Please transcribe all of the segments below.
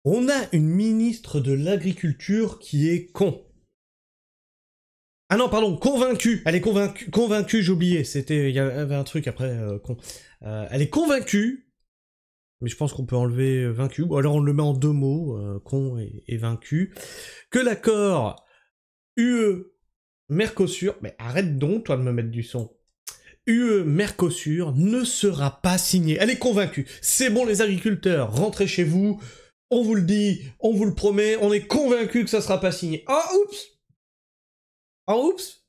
On a une ministre de l'Agriculture qui est con. Ah non, pardon, convaincue. Elle est convaincue, j'ai oublié. Il y avait un truc après, con. Elle est convaincue, mais je pense qu'on peut enlever vaincu. Ou alors on le met en deux mots, con et vaincu, que l'accord UE-Mercosur... Mais arrête donc, toi, de me mettre du son. UE-Mercosur ne sera pas signé. Elle est convaincue. C'est bon, les agriculteurs, rentrez chez vous. On vous le dit, on vous le promet, on est convaincu que ça sera pas signé. Ah, oups! Ah, oups!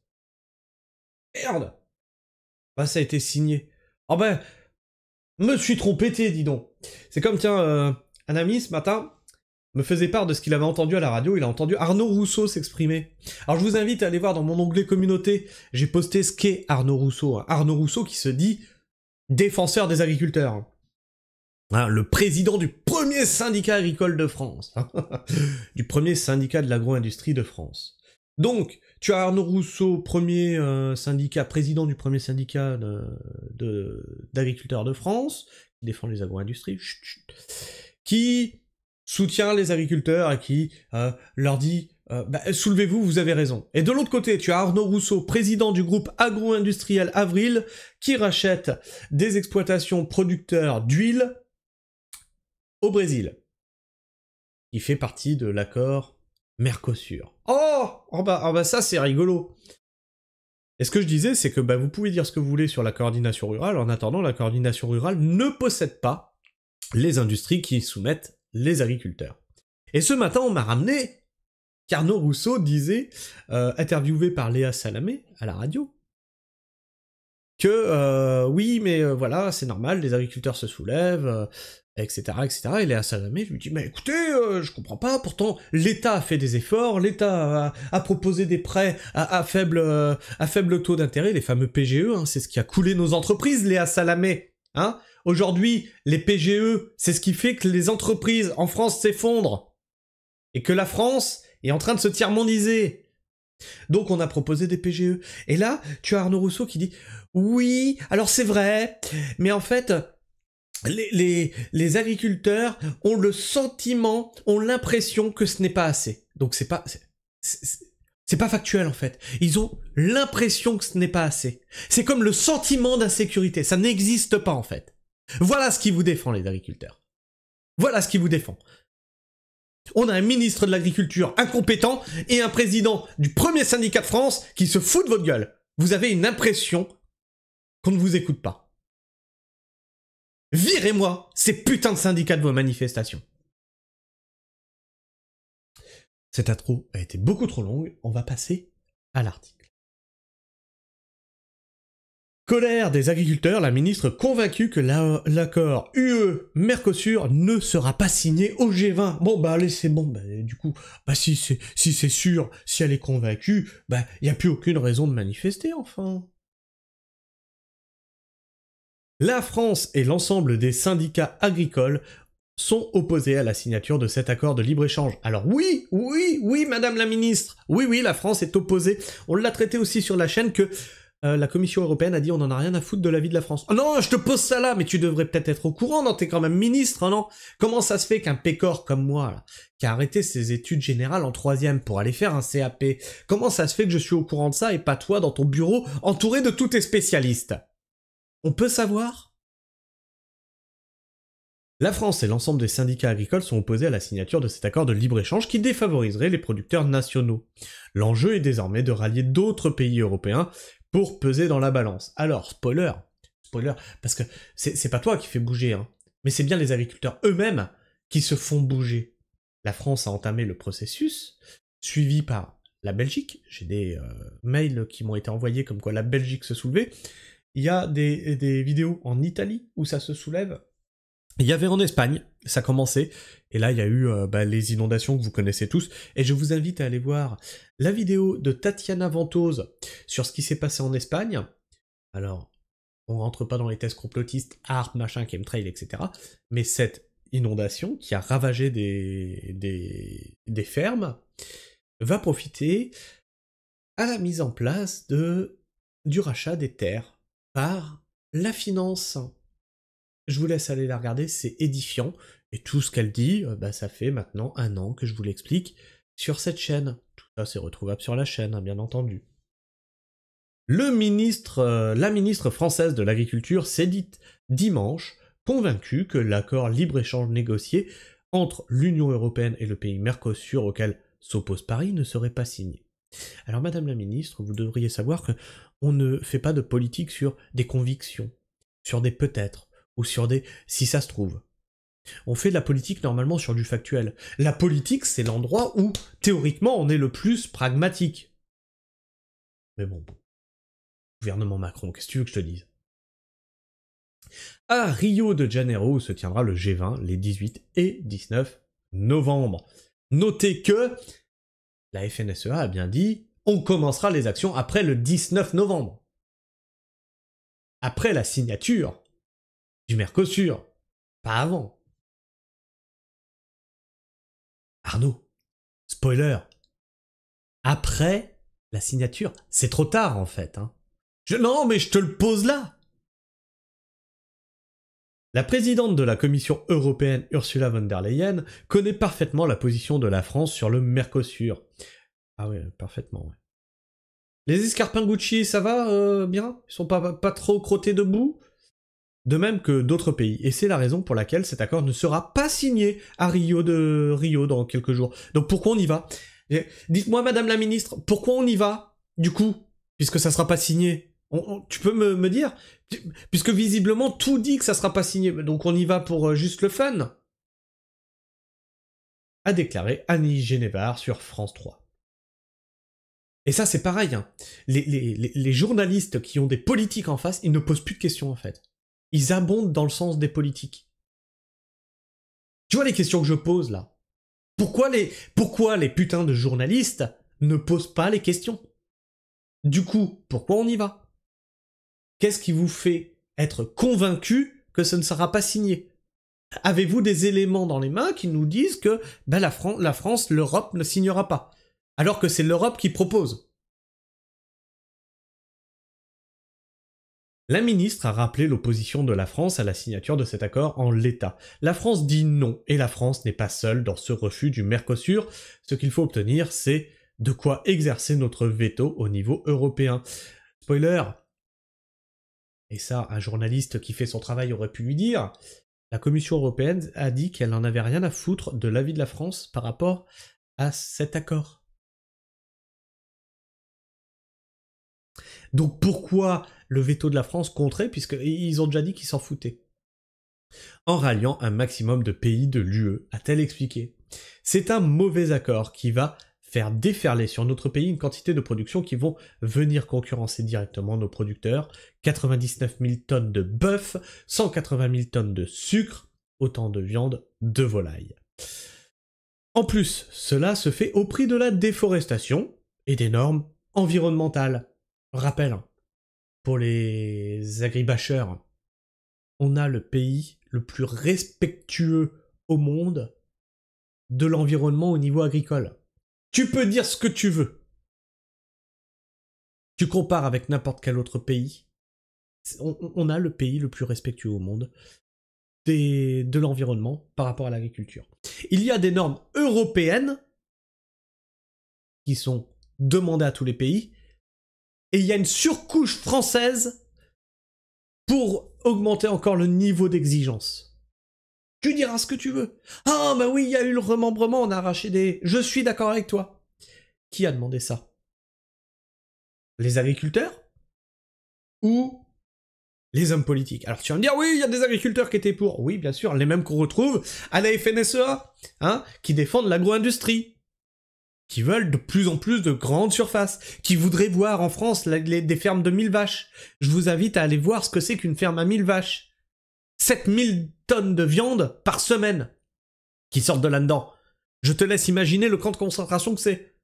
Merde! Bah, ça a été signé. Ah ben, me suis trompé, dis donc. C'est comme, tiens, un ami, ce matin, me faisait part de ce qu'il avait entendu à la radio. Il a entendu Arnaud Rousseau s'exprimer. Alors, je vous invite à aller voir dans mon onglet communauté. J'ai posté ce qu'est Arnaud Rousseau. Hein. Arnaud Rousseau qui se dit défenseur des agriculteurs. Hein, le président du premier syndicat agricole de France. Du premier syndicat de l'agro-industrie de France. Donc, tu as Arnaud Rousseau, premier syndicat, président du premier syndicat d'agriculteurs de France, qui défend les agro-industries, qui soutient les agriculteurs et qui leur dit soulevez-vous, vous avez raison. Et de l'autre côté, tu as Arnaud Rousseau, président du groupe agro-industriel Avril, qui rachète des exploitations producteurs d'huile au Brésil. Il fait partie de l'accord Mercosur. Oh bah ça c'est rigolo. Et ce que je disais, c'est que vous pouvez dire ce que vous voulez sur la coordination rurale, en attendant, la coordination rurale ne possède pas les industries qui soumettent les agriculteurs. Et ce matin, on m'a ramené qu'Arnaud Rousseau disait, interviewé par Léa Salamé à la radio, que oui, mais voilà, c'est normal, les agriculteurs se soulèvent, etc., etc. Et Léa Salamé, je lui dis, mais écoutez, je comprends pas, pourtant, l'État a fait des efforts, l'État a proposé des prêts à faible taux d'intérêt, les fameux PGE, hein, c'est ce qui a coulé nos entreprises, Léa Salamé, hein. Aujourd'hui, les PGE, c'est ce qui fait que les entreprises en France s'effondrent, et que la France est en train de se tiers-mondiser. Donc on a proposé des PGE. Et là, tu as Arnaud Rousseau qui dit « Oui, alors c'est vrai, mais en fait, les agriculteurs ont le sentiment, ont l'impression que ce n'est pas assez. Donc c'est pas factuel en fait. Ils ont l'impression que ce n'est pas assez. C'est comme le sentiment d'insécurité, ça n'existe pas en fait. Voilà ce qui vous défend les agriculteurs. Voilà ce qui vous défend. On a un ministre de l'Agriculture incompétent et un président du premier syndicat de France qui se fout de votre gueule. Vous avez une impression qu'on ne vous écoute pas. Virez-moi ces putains de syndicats de vos manifestations. Cette intro a été beaucoup trop longue, on va passer à l'article. Colère des agriculteurs, la ministre convaincue que l'accord UE-Mercosur ne sera pas signé au G20. Bon allez, c'est bon, du coup, si c'est sûr, si elle est convaincue, il n'y a plus aucune raison de manifester, enfin. La France et l'ensemble des syndicats agricoles sont opposés à la signature de cet accord de libre-échange. Alors oui, madame la ministre, oui, la France est opposée. On l'a traité aussi sur la chaîne que la Commission européenne a dit on n'en a rien à foutre de la vie de la France. Oh non, je te pose ça là, mais tu devrais peut-être être au courant, non, t'es quand même ministre, non? Comment ça se fait qu'un pécor comme moi, là, qui a arrêté ses études générales en 3e pour aller faire un CAP, comment ça se fait que je suis au courant de ça et pas toi dans ton bureau, entouré de tous tes spécialistes? On peut savoir? La France et l'ensemble des syndicats agricoles sont opposés à la signature de cet accord de libre-échange qui défavoriserait les producteurs nationaux. L'enjeu est désormais de rallier d'autres pays européens pour peser dans la balance. Alors, spoiler, parce que c'est pas toi qui fais bouger, hein, mais c'est bien les agriculteurs eux-mêmes qui se font bouger. La France a entamé le processus, suivi par la Belgique. J'ai des mails qui m'ont été envoyés comme quoi la Belgique se soulevait. Il y a des vidéos en Italie où ça se soulève. Il y avait en Espagne, ça commençait, et là il y a eu les inondations que vous connaissez tous, et je vous invite à aller voir la vidéo de Tatiana Ventose sur ce qui s'est passé en Espagne. Alors, on rentre pas dans les thèses complotistes, ARP, machin, chemtrail, etc., mais cette inondation qui a ravagé des fermes va profiter à la mise en place du rachat des terres par la finance. Je vous laisse aller la regarder, c'est édifiant. Et tout ce qu'elle dit, bah, ça fait maintenant 1 an que je vous l'explique sur cette chaîne. Tout ça, c'est retrouvable sur la chaîne, hein, bien entendu. La ministre française de l'Agriculture s'est dite dimanche convaincue que l'accord libre-échange négocié entre l'Union européenne et le pays Mercosur auquel s'oppose Paris ne serait pas signé. Alors Madame la ministre, vous devriez savoir que on ne fait pas de politique sur des convictions, sur des peut-être, ou sur des si ça se trouve. On fait de la politique normalement sur du factuel. La politique, c'est l'endroit où, théoriquement, on est le plus pragmatique. Mais bon, gouvernement Macron, qu'est-ce que tu veux que je te dise? À Rio de Janeiro se tiendra le G20 les 18 et 19 novembre. Notez que la FNSEA a bien dit on commencera les actions après le 19 novembre. Après la signature du Mercosur, pas avant. Arnaud, spoiler, après la signature, c'est trop tard en fait. Hein. Non, mais je te le pose là. La présidente de la Commission européenne, Ursula von der Leyen, connaît parfaitement la position de la France sur le Mercosur. Ah ouais, parfaitement, ouais. Les escarpins Gucci, ça va bien? Ils sont pas trop crottés debout? De même que d'autres pays. Et c'est la raison pour laquelle cet accord ne sera pas signé à Rio dans quelques jours. Donc pourquoi on y va? Dites-moi, Madame la Ministre, pourquoi on y va, du coup, puisque ça sera pas signé? Tu peux me dire? Puisque visiblement tout dit que ça sera pas signé, donc on y va pour juste le fun? A déclaré Annie Genevard sur France 3. Et ça c'est pareil, hein. Les journalistes qui ont des politiques en face, ils ne posent plus de questions en fait. Ils abondent dans le sens des politiques. Tu vois les questions que je pose là? Pourquoi les putains de journalistes ne posent pas les questions? Du coup, pourquoi on y va? Qu'est-ce qui vous fait être convaincu que ce ne sera pas signé? Avez-vous des éléments dans les mains qui nous disent que ben, la France, l'Europe ne signera pas? Alors que c'est l'Europe qui propose. La ministre a rappelé l'opposition de la France à la signature de cet accord en l'état. La France dit non, et la France n'est pas seule dans ce refus du Mercosur. Ce qu'il faut obtenir, c'est de quoi exercer notre veto au niveau européen. Spoiler, et ça, un journaliste qui fait son travail aurait pu lui dire, la Commission européenne a dit qu'elle n'en avait rien à foutre de l'avis de la France par rapport à cet accord. Donc pourquoi le veto de la France compterait, puisqu'ils ont déjà dit qu'ils s'en foutaient? En ralliant un maximum de pays de l'UE, a-t-elle expliqué. C'est un mauvais accord qui va faire déferler sur notre pays une quantité de production qui vont venir concurrencer directement nos producteurs. 99 000 tonnes de bœuf, 180 000 tonnes de sucre, autant de viande, de volaille. En plus, cela se fait au prix de la déforestation et des normes environnementales. Rappel, pour les agribashers, on a le pays le plus respectueux au monde de l'environnement au niveau agricole. Tu peux dire ce que tu veux. Tu compares avec n'importe quel autre pays, on a le pays le plus respectueux au monde de l'environnement par rapport à l'agriculture. Il y a des normes européennes qui sont demandées à tous les pays, et il y a une surcouche française pour augmenter encore le niveau d'exigence. Tu diras ce que tu veux. Ah bah oui, il y a eu le remembrement, on a arraché des... Je suis d'accord avec toi. Qui a demandé ça? Les agriculteurs? Ou les hommes politiques? Alors tu vas me dire, oui, il y a des agriculteurs qui étaient pour. Oui, bien sûr, les mêmes qu'on retrouve à la FNSEA, hein, qui défendent l'agro-industrie, qui veulent de plus en plus de grandes surfaces, qui voudraient voir en France des fermes de 1000 vaches. Je vous invite à aller voir ce que c'est qu'une ferme à 1000 vaches. 7000 tonnes de viande par semaine qui sortent de là-dedans. Je te laisse imaginer le camp de concentration que c'est.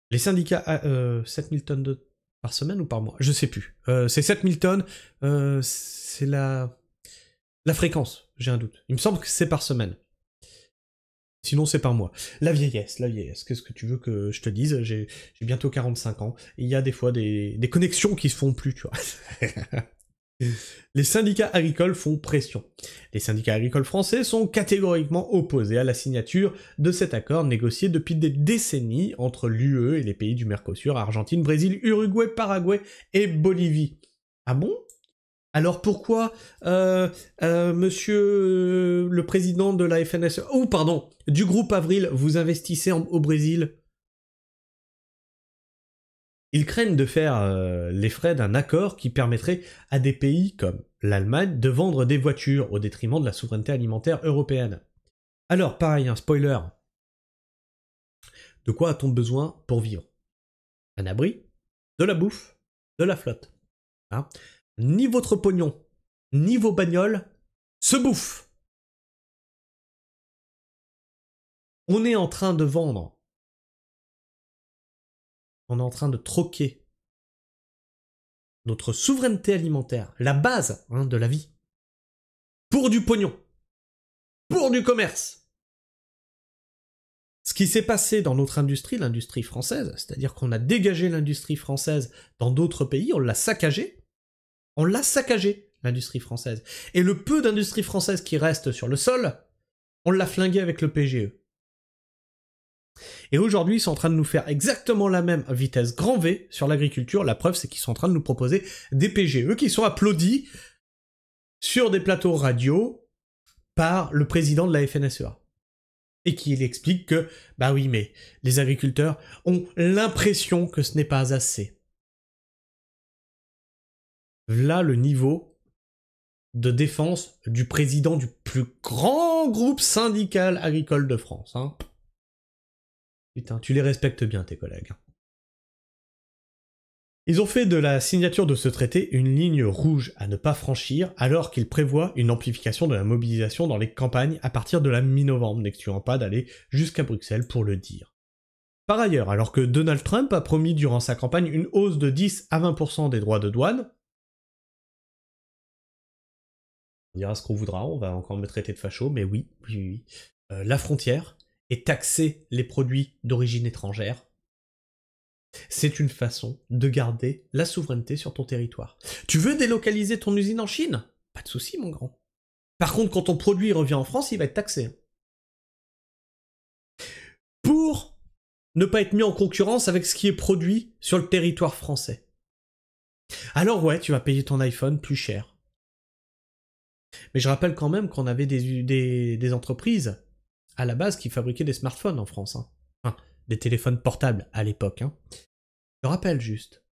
Les syndicats, 7000 tonnes par semaine ou par mois? Je sais plus. C'est 7000 tonnes, c'est la fréquence, j'ai un doute. Il me semble que c'est par semaine. Sinon, c'est par mois. La vieillesse. Qu'est-ce que tu veux que je te dise? J'ai bientôt 45 ans. Et il y a des fois des connexions qui se font plus, tu vois. Les syndicats agricoles font pression. Les syndicats agricoles français sont catégoriquement opposés à la signature de cet accord négocié depuis des décennies entre l'UE et les pays du Mercosur, Argentine, Brésil, Uruguay, Paraguay et Bolivie. Ah bon? Alors pourquoi monsieur le président de la FNSEA, du groupe Avril, vous investissez au Brésil? Ils craignent de faire les frais d'un accord qui permettrait à des pays comme l'Allemagne de vendre des voitures au détriment de la souveraineté alimentaire européenne. Alors, pareil, un spoiler. De quoi a-t-on besoin pour vivre? Un abri, de la bouffe, de la flotte. Hein? Ni votre pognon, ni vos bagnoles se bouffent. On est en train de vendre. On est en train de troquer notre souveraineté alimentaire, la base de la vie, pour du pognon, pour du commerce. Ce qui s'est passé dans notre industrie, l'industrie française, c'est-à-dire qu'on a dégagé l'industrie française dans d'autres pays, on l'a saccagée, l'industrie française. Et le peu d'industrie française qui reste sur le sol, on l'a flingué avec le PGE. Et aujourd'hui, ils sont en train de nous faire exactement la même vitesse grand V sur l'agriculture. La preuve, c'est qu'ils sont en train de nous proposer des PGE qui sont applaudis sur des plateaux radio par le président de la FNSEA. Et qui explique que, bah oui, mais les agriculteurs ont l'impression que ce n'est pas assez. Là, le niveau de défense du président du plus grand groupe syndical agricole de France, hein. Putain, tu les respectes bien, tes collègues. Ils ont fait de la signature de ce traité une ligne rouge à ne pas franchir, alors qu'ils prévoient une amplification de la mobilisation dans les campagnes à partir de la mi-novembre, n'excluant pas d'aller jusqu'à Bruxelles pour le dire. Par ailleurs, alors que Donald Trump a promis durant sa campagne une hausse de 10 à 20% des droits de douane, on dira ce qu'on voudra, on va encore me traiter de facho, mais oui. La frontière, et taxer les produits d'origine étrangère, c'est une façon de garder la souveraineté sur ton territoire. Tu veux délocaliser ton usine en Chine? Pas de souci, mon grand. Par contre, quand ton produit revient en France, il va être taxé. Pour ne pas être mis en concurrence avec ce qui est produit sur le territoire français. Alors ouais, tu vas payer ton iPhone plus cher. Mais je rappelle quand même qu'on avait des entreprises à la base qui fabriquaient des smartphones en France. Hein. Enfin, des téléphones portables à l'époque. Hein. Je rappelle juste.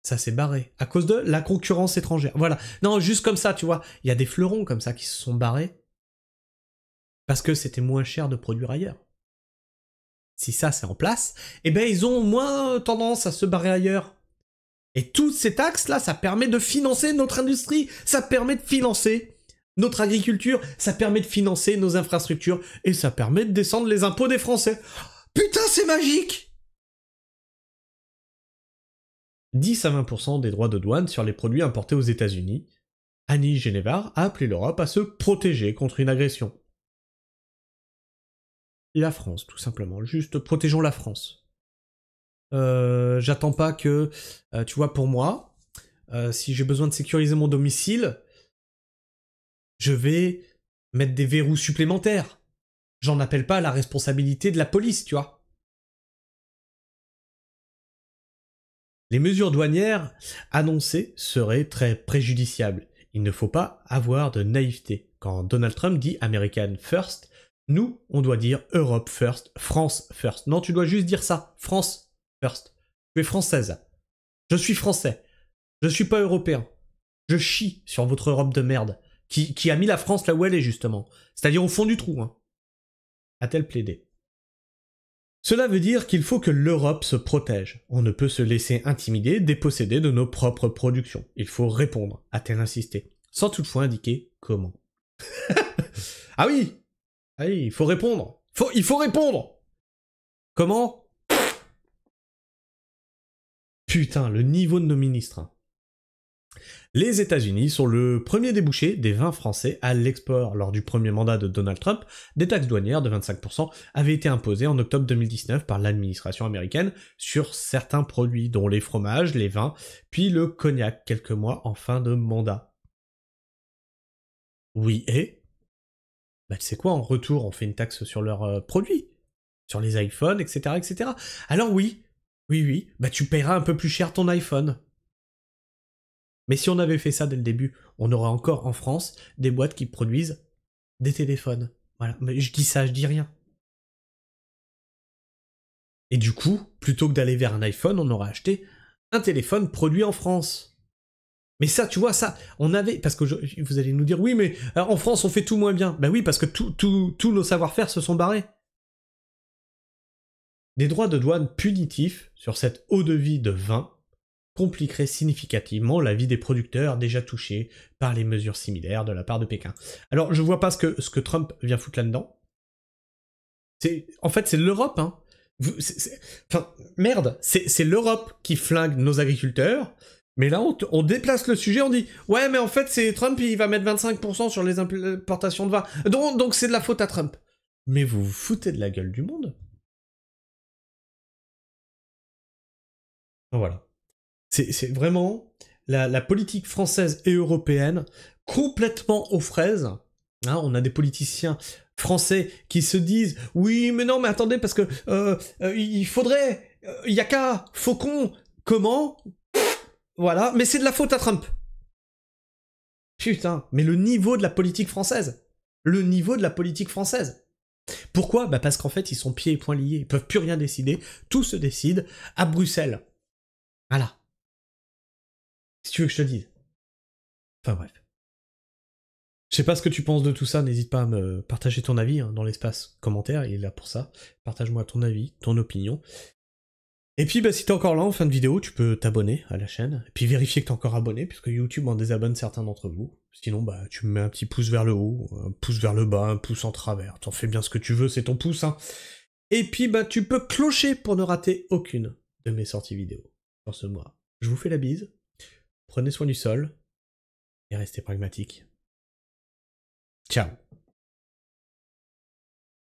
Ça s'est barré. À cause de la concurrence étrangère. Voilà. Non, juste comme ça, tu vois. Il y a des fleurons comme ça qui se sont barrés. Parce que c'était moins cher de produire ailleurs. Si ça c'est en place, eh ben ils ont moins tendance à se barrer ailleurs. Et toutes ces taxes-là, ça permet de financer notre industrie. Ça permet de financer notre agriculture, ça permet de financer nos infrastructures, et ça permet de descendre les impôts des Français. Putain, c'est magique! 10 à 20% des droits de douane sur les produits importés aux États-Unis. Annie Genevard a appelé l'Europe à se protéger contre une agression. La France, tout simplement. Juste protégeons la France. J'attends pas que... tu vois, pour moi, si j'ai besoin de sécuriser mon domicile, je vais mettre des verrous supplémentaires. J'en appelle pas à la responsabilité de la police, tu vois. Les mesures douanières annoncées seraient très préjudiciables. Il ne faut pas avoir de naïveté. Quand Donald Trump dit American First, nous, on doit dire Europe First, France First. Non, tu dois juste dire ça, France First. Tu es française. Je suis français. Je suis pas européen. Je chie sur votre Europe de merde. Qui a mis la France là où elle est, justement. C'est-à-dire au fond du trou, hein. A-t-elle plaidé? Cela veut dire qu'il faut que l'Europe se protège. On ne peut se laisser intimider, déposséder de nos propres productions. Il faut répondre, a-t-elle insisté, sans toutefois indiquer comment. Ah oui! Ah oui, il faut répondre. Il faut répondre! Comment? Putain, le niveau de nos ministres, hein. Les États-Unis sont le premier débouché des vins français à l'export. Lors du premier mandat de Donald Trump, des taxes douanières de 25% avaient été imposées en octobre 2019 par l'administration américaine sur certains produits, dont les fromages, les vins, puis le cognac quelques mois en fin de mandat. Oui, et bah, tu sais quoi, en retour, on fait une taxe sur leurs produits, sur les iPhones, etc., etc. Alors oui, oui, oui, bah tu paieras un peu plus cher ton iPhone. Mais si on avait fait ça dès le début, on aurait encore en France des boîtes qui produisent des téléphones. Voilà, mais je dis ça, je dis rien. Et du coup, plutôt que d'aller vers un iPhone, on aurait acheté un téléphone produit en France. Mais ça, tu vois, ça, on avait... Parce que vous allez nous dire, oui, mais en France, on fait tout moins bien. Ben oui, parce que tous nos savoir-faire se sont barrés. Des droits de douane punitifs sur cette eau de vie de vin compliquerait significativement la vie des producteurs déjà touchés par les mesures similaires de la part de Pékin. Alors, je vois pas ce que Trump vient foutre là-dedans. En fait, c'est l'Europe, hein. Enfin, merde, c'est l'Europe qui flingue nos agriculteurs, mais là, on déplace le sujet, on dit « Ouais, mais en fait, c'est Trump, il va mettre 25% sur les importations de vin. Donc c'est de la faute à Trump. » Mais vous vous foutez de la gueule du monde. Voilà. C'est vraiment la politique française et européenne complètement aux fraises. Hein, on a des politiciens français qui se disent oui mais non mais attendez parce que il faudrait il y a qu'à Faucon comment voilà mais c'est de la faute à Trump. Putain, mais le niveau de la politique française, le niveau de la politique française. Pourquoi? Bah parce qu'en fait ils sont pieds et poings liés, ils peuvent plus rien décider, tout se décide à Bruxelles. Voilà. Si tu veux que je te dise. Enfin bref. Je sais pas ce que tu penses de tout ça, n'hésite pas à me partager ton avis hein, dans l'espace commentaire, il est là pour ça. Partage-moi ton avis, ton opinion. Et puis bah, si t'es encore là en fin de vidéo, tu peux t'abonner à la chaîne, et puis vérifier que t'es encore abonné, puisque YouTube en désabonne certains d'entre vous. Sinon bah tu me mets un petit pouce vers le haut, un pouce vers le bas, un pouce en travers, t'en fais bien ce que tu veux, c'est ton pouce hein. Et puis bah tu peux clocher pour ne rater aucune de mes sorties vidéo dans ce mois. Je vous fais la bise, prenez soin du sol, et restez pragmatiques. Ciao.